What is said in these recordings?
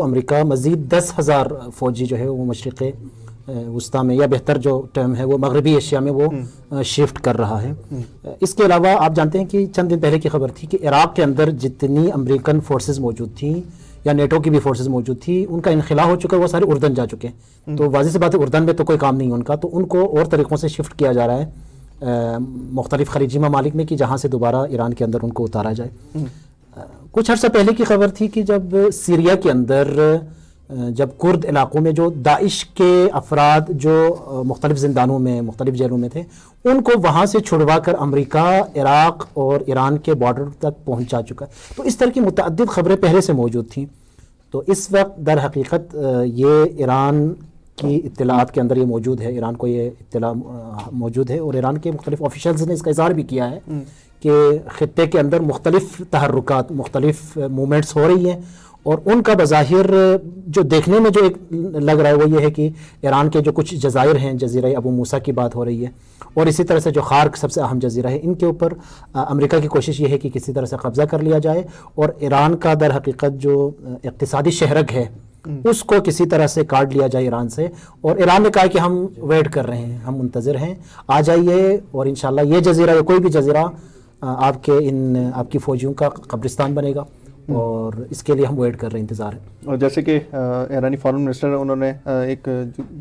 امریکہ مزید 10,000 فوجی جو ہے وہ مشرق وسطیٰ میں، یا بہتر جو ٹرم ہے وہ مغربی ایشیا میں وہ شفٹ کر رہا ہے۔ اس کے علاوہ آپ جانتے ہیں کہ چند دن پہلے کی خبر تھی کہ عراق کے اندر جتنی امریکن فورسز موجود تھیں یا نیٹو کی بھی فورسز موجود تھی، ان کا انخلا ہو چکا ہے، وہ سارے اردن جا چکے ہیں۔ تو واضح سی بات ہے اردن میں تو کوئی کام نہیں ہے ان کا، تو ان کو اور طریقوں سے شفٹ کیا جا رہا ہے مختلف خلیجی ممالک میں، کہ جہاں سے دوبارہ ایران کے اندر ان کو اتارا جائے۔ کچھ عرصہ پہلے کی خبر تھی کہ جب سیریا کے اندر جب کرد علاقوں میں جو داعش کے افراد جو مختلف زندانوں میں، مختلف جیلوں میں تھے، ان کو وہاں سے چھڑوا کر امریکہ عراق اور ایران کے بارڈر تک پہنچا چکا ہے۔ تو اس طرح کی متعدد خبریں پہلے سے موجود تھیں۔ تو اس وقت در حقیقت یہ ایران کی اطلاعات کے اندر یہ موجود ہے، ایران کو یہ اطلاع موجود ہے، اور ایران کے مختلف آفیشلز نے اس کا اظہار بھی کیا ہے کہ خطے کے اندر مختلف تحرکات، مختلف موومنٹس ہو رہی ہیں، اور ان کا بظاہر جو دیکھنے میں جو ایک لگ رہا ہے وہ یہ ہے کہ ایران کے جو کچھ جزائر ہیں، جزیرہ ابو موسیٰ کی بات ہو رہی ہے، اور اسی طرح سے جو خارک سب سے اہم جزیرہ ہے، ان کے اوپر امریکہ کی کوشش یہ ہے کہ کسی طرح سے قبضہ کر لیا جائے، اور ایران کا در حقیقت جو اقتصادی شہرگ ہے اس کو کسی طرح سے کاٹ لیا جائے ایران سے۔ اور ایران نے کہا کہ ہم ویٹ کر رہے ہیں، ہم منتظر ہیں، آ جائیے، اور انشاءاللہ یہ جزیرہ یا کوئی بھی جزیرہ آپ کی فوجیوں کا قبرستان بنے گا، اور اس کے لیے ہم ویٹ کر رہے ہیں، انتظار ہے۔ اور جیسے کہ ایرانی فارن منسٹر، انہوں نے ایک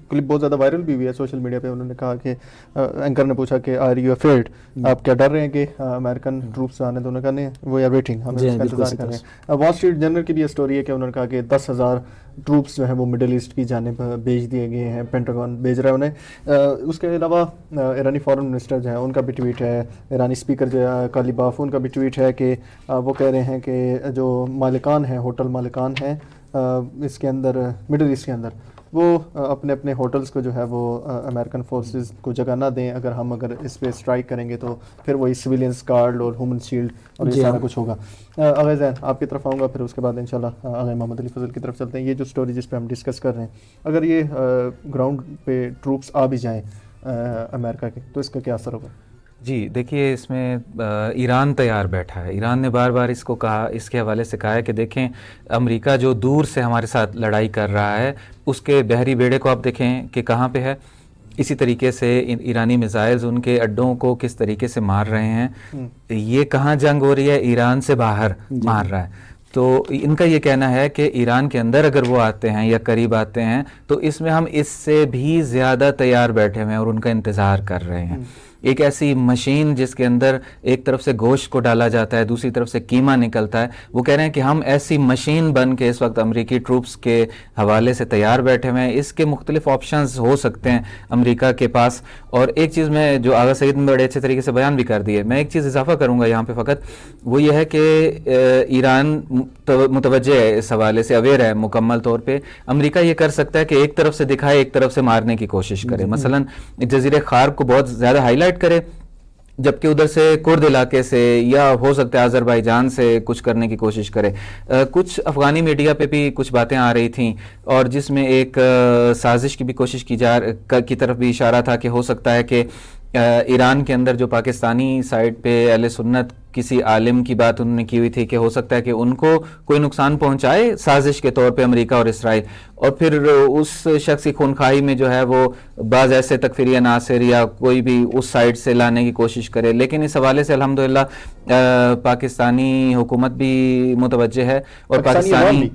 کلپ بہت زیادہ وائرل بھی ہوئی ہے سوشل میڈیا پہ، انہوں نے کہا کہ اینکر نے پوچھا کہ آر یو افیئرڈ، آپ کیا ڈر رہے ہیں کہ امریکن ٹروپس آنے؟ تو انہوں نے کہا نہیں، وی آر ویٹنگ، ہم اس کا انتظار کر رہے ہیں۔ وال اسٹریٹ جرنل کی بھی یہ اسٹوری ہے کہ انہوں نے کہا کہ 10,000 ٹروپس جو ہیں وہ مڈل ایسٹ کی جانب بھیج دیے گئے ہیں، پینٹاگون بھیج رہا ہے انہیں۔ اس کے علاوہ ایرانی فارن منسٹر جو ہیں ان کا بھی ٹویٹ ہے، ایرانی اسپیکر جو ہے کالیباف، ان کا بھی ٹویٹ ہے کہ وہ کہہ رہے ہیں کہ جو مالکان ہیں، ہوٹل مالکان ہیں اس کے اندر، مڈل ایسٹ کے اندر، وہ اپنے اپنے ہوٹلز کو جو ہے وہ امریکن فورسز کو جگہ نہ دیں، اگر اس پہ اسٹرائک کریں گے تو پھر وہی سویلینس کارڈ اور ہیومن شیلڈ اور یہ سارا کچھ ہوگا۔ آغا زین آپ کی طرف آؤں گا، پھر اس کے بعد انشاءاللہ آغا محمد علی فضل کی طرف چلتے ہیں۔ یہ جو اسٹوری جس پہ ہم ڈسکس کر رہے ہیں، اگر یہ گراؤنڈ پہ ٹروپس آ بھی جائیں امریکہ کے، تو اس کا کیا اثر ہوگا؟ جی دیکھیے، اس میں ایران تیار بیٹھا ہے۔ ایران نے بار بار اس کو کہا، اس کے حوالے سے کہا ہے کہ دیکھیں امریکہ جو دور سے ہمارے ساتھ لڑائی کر رہا ہے، اس کے بحری بیڑے کو آپ دیکھیں کہ کہاں پہ ہے، اسی طریقے سے ایرانی میزائلز ان کے اڈوں کو کس طریقے سے مار رہے ہیں۔ یہ کہاں جنگ ہو رہی ہے؟ ایران سے باہر مار رہا ہے۔ تو ان کا یہ کہنا ہے کہ ایران کے اندر اگر وہ آتے ہیں یا قریب آتے ہیں تو اس میں ہم اس سے بھی زیادہ تیار بیٹھے ہوئے ہیں اور ان کا انتظار کر رہے ہیں۔ ایک ایسی مشین جس کے اندر ایک طرف سے گوشت کو ڈالا جاتا ہے، دوسری طرف سے قیمہ نکلتا ہے، وہ کہہ رہے ہیں کہ ہم ایسی مشین بن کے اس وقت امریکی ٹروپس کے حوالے سے تیار بیٹھے ہوئے ہیں۔ اس کے مختلف آپشنز ہو سکتے ہیں امریکہ کے پاس۔ اور ایک چیز میں جو آغا سعید نے بڑے اچھے طریقے سے بیان بھی کر دی ہے، میں ایک چیز اضافہ کروں گا یہاں پہ فقط، وہ یہ ہے کہ ایران متوجہ ہے اس حوالے سے، اویئر ہے مکمل طور پہ۔ امریکہ یہ کر سکتا ہے کہ ایک طرف سے دکھائے، ایک طرف سے مارنے کی کوشش کرے، مثلا جزیرے خارق کو بہت زیادہ ہائی لائٹ کرے، جبکہ ادھر سے کرد علاقے سے یا ہو سکتا ہے آذربائیجان سے کچھ کرنے کی کوشش کرے۔ کچھ افغانی میڈیا پہ بھی کچھ باتیں آ رہی تھیں، اور جس میں ایک سازش کی بھی کوشش کی طرف بھی اشارہ تھا کہ ہو سکتا ہے کہ ایران کے اندر جو پاکستانی سائڈ پہ اہل سنت کسی عالم کی بات انہوں نے کی ہوئی تھی کہ ہو سکتا ہے کہ ان کو کوئی نقصان پہنچائے سازش کے طور پہ امریکہ اور اسرائیل، اور پھر اس شخص کی خونخواہی میں جو ہے وہ بعض ایسے تکفیری عناصر یا کوئی بھی اس سائڈ سے لانے کی کوشش کرے۔ لیکن اس حوالے سے الحمدللہ پاکستانی حکومت بھی متوجہ ہے، اور پاکستانی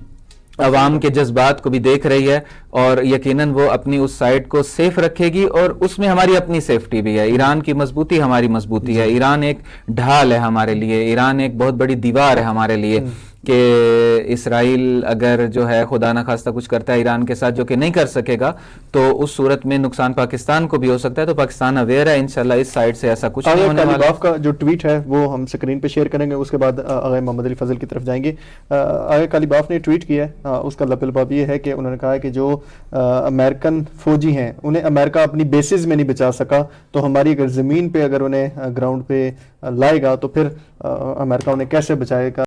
عوام کے جذبات کو بھی دیکھ رہی ہے، اور یقیناً وہ اپنی اس سائٹ کو سیف رکھے گی، اور اس میں ہماری اپنی سیفٹی بھی ہے۔ ایران کی مضبوطی ہماری مضبوطی ہے، ایران ایک ڈھال ہے ہمارے لیے، ایران ایک بہت بڑی دیوار ہے ہمارے لیے، کہ اسرائیل اگر جو ہے خدا نخواستہ کچھ کرتا ہے ایران کے ساتھ جو کہ نہیں کر سکے گا، تو اس صورت میں نقصان پاکستان کو بھی ہو سکتا ہے۔ تو پاکستان اویئر ہے، انشاءاللہ اس سائڈ سے ایسا کچھ نہیں ہونے والا۔ آپ کا جو ٹویٹ ہے وہ ہم سکرین پہ شیئر کریں گے، اس کے بعد آغا محمد علی فضل کی طرف جائیں گے۔ آغا کالیباف نے ٹویٹ کیا ہے، اس کا لباب یہ ہے کہ انہوں نے کہا ہے کہ جو امریکن فوجی ہیں انہیں امریکہ اپنی بیسز میں نہیں بچا سکا، تو ہماری اگر زمین پہ اگر انہیں گراؤنڈ پہ لائے گا تو پھر امریکہ انہیں کیسے بچائے گا۔